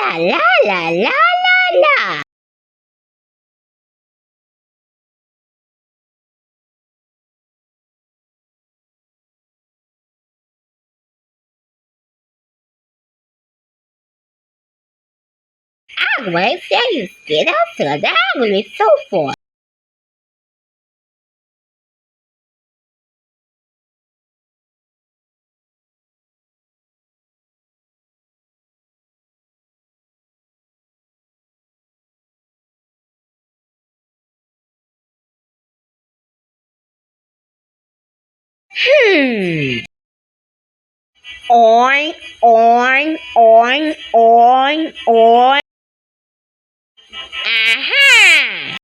la la la la la la. Água, esse é inspiração da água e sulfur. Oin, oin, oin, oin, oin. Aha!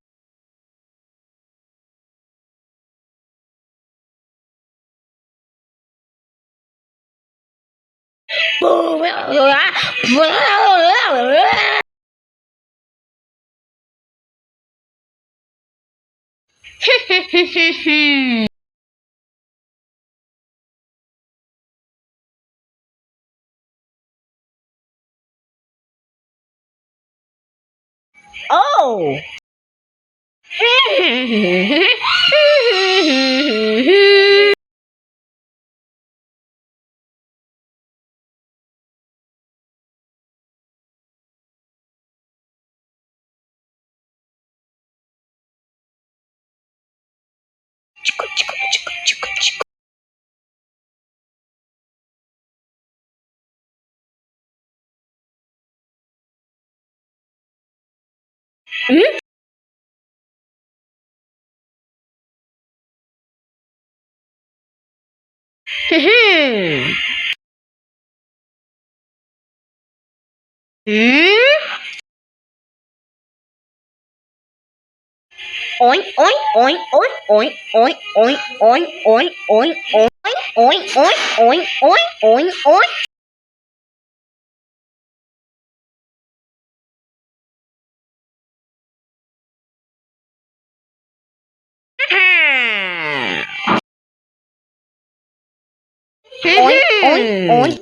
Oh! Oink, oink, oink, oink, oink, oink, oink, oink, oink, oink, oink, oink, oink, oink, oink, oink. Oink, oink, oink,